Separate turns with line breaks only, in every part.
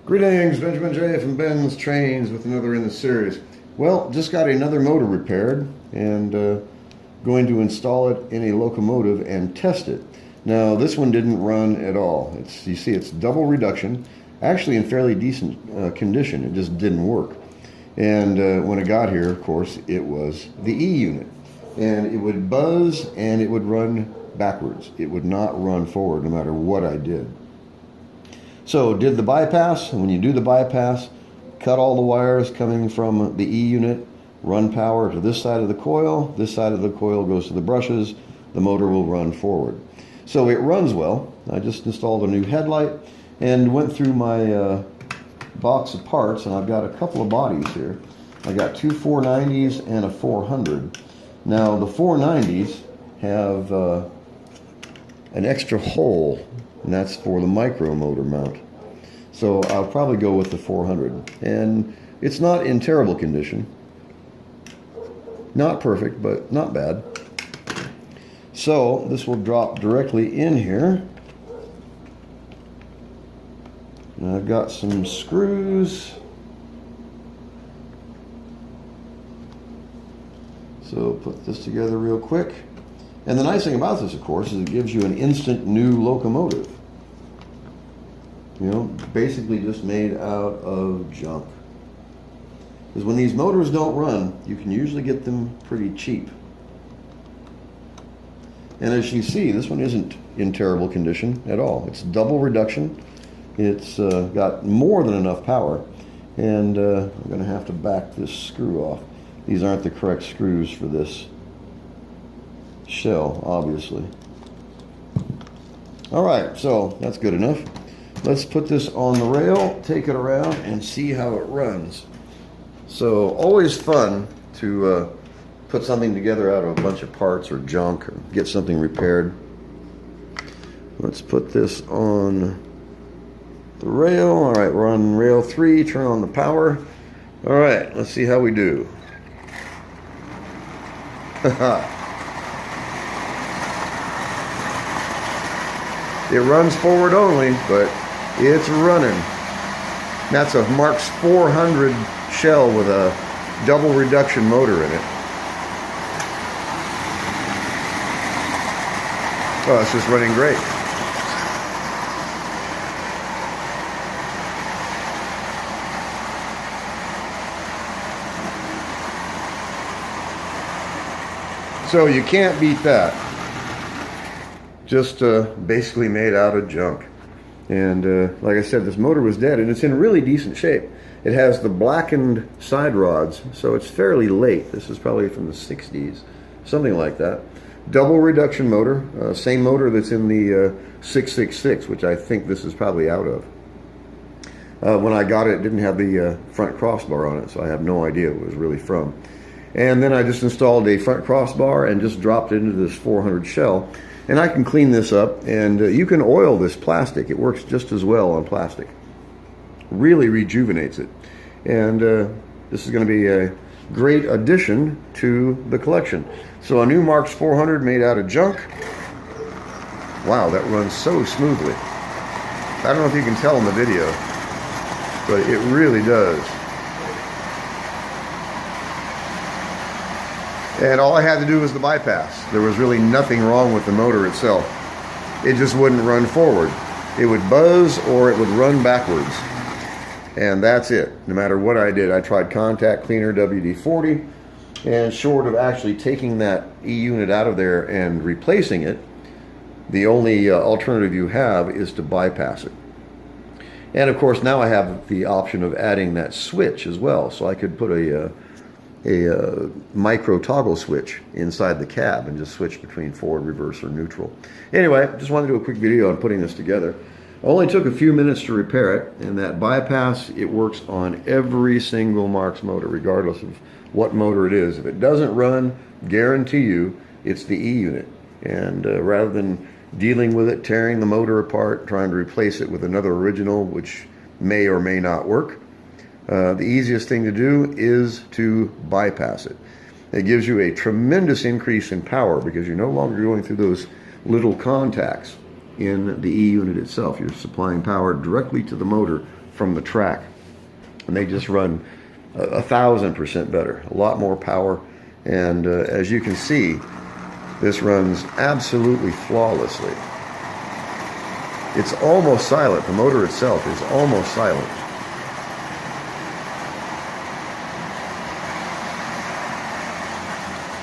Greetings, Benjamin J. from Ben's Trains with another in the series. Well, just got another motor repaired and going to install it in a locomotive and test it. Now, this one didn't run at all. You see, it's double reduction, actually in fairly decent condition. It just didn't work. And when it got here, of course, it was the E unit. And it would buzz and it would run backwards. It would not run forward no matter what I did. So did the bypass, and when you do the bypass, cut all the wires coming from the E unit, run power to this side of the coil goes to the brushes, the motor will run forward. So it runs well. I just installed a new headlight and went through my box of parts, and I've got a couple of bodies here. I got two 490s and a 400. Now the 490s have an extra hole, and that's for the micro motor mount. So I'll probably go with the 400. And it's not in terrible condition. Not perfect, but not bad. So this will drop directly in here. And I've got some screws. So put this together real quick. And the nice thing about this, of course, is it gives you an instant new locomotive. You know, basically just made out of junk. Because when these motors don't run, you can usually get them pretty cheap. And as you see, this one isn't in terrible condition at all. It's double reduction. It's got more than enough power. And I'm going to have to back this screw off. These aren't the correct screws for this shell, obviously. All right, so that's good enough. Let's put this on the rail, take it around, and see how it runs. So always fun to put something together out of a bunch of parts or junk or get something repaired. Let's put this on the rail. All right, we're on rail 3, turn on the power. All right, let's see how we do. It runs forward only, but it's running. That's a Marx 400 shell with a double reduction motor in it. Oh, it's just running great. So you can't beat that. Just basically made out of junk. And like I said, this motor was dead, and it's in really decent shape. It has the blackened side rods, so it's fairly late. This is probably from the 60s, something like that. Double reduction motor, same motor that's in the 666, which I think this is probably out of. When I got it, it didn't have the front crossbar on it, so I have no idea what it was really from. And then I just installed a front crossbar and just dropped it into this 400 shell. And I can clean this up, and you can oil this plastic. It works just as well on plastic. Really rejuvenates it. And this is going to be a great addition to the collection. So a new Marx 400 made out of junk. Wow, that runs so smoothly. I don't know if you can tell in the video, but it really does. And all I had to do was the bypass. There was really nothing wrong with the motor itself. It just wouldn't run forward. It would buzz or it would run backwards. And that's it. No matter what I did. I tried contact cleaner WD-40, and short of actually taking that E unit out of there and replacing it, the only alternative you have is to bypass it. And of course now I have the option of adding that switch as well. So I could put a micro toggle switch inside the cab and just switch between forward, reverse, or neutral. Anyway, just wanted to do a quick video on putting this together. Only took a few minutes to repair it, and that bypass, it works on every single Marx motor, regardless of what motor it is. If it doesn't run, guarantee you, it's the E unit. And rather than dealing with it, tearing the motor apart, trying to replace it with another original, which may or may not work, the easiest thing to do is to bypass it. It gives you a tremendous increase in power because you're no longer going through those little contacts in the E unit itself. You're supplying power directly to the motor from the track. And they just run 1,000% better, a lot more power. And as you can see, this runs absolutely flawlessly. It's almost silent. The motor itself is almost silent.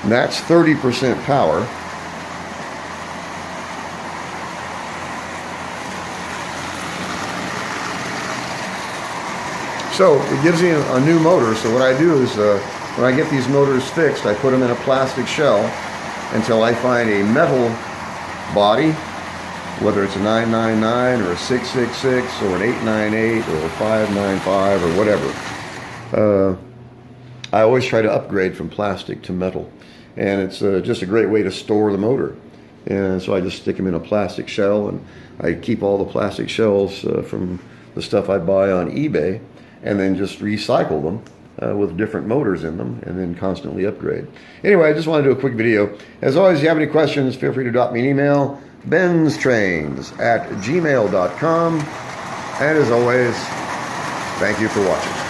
And that's 30% power. So it gives me a new motor. So what I do is when I get these motors fixed, I put them in a plastic shell until I find a metal body, whether it's a 999 or a 666 or an 898 or a 595 or whatever. I always try to upgrade from plastic to metal. And it's just a great way to store the motor. And so I just stick them in a plastic shell, and I keep all the plastic shells from the stuff I buy on eBay, and then just recycle them with different motors in them, and then constantly upgrade. Anyway, I just want to do a quick video. As always, if you have any questions, feel free to drop me an email, benstrains@gmail.com. And as always, thank you for watching.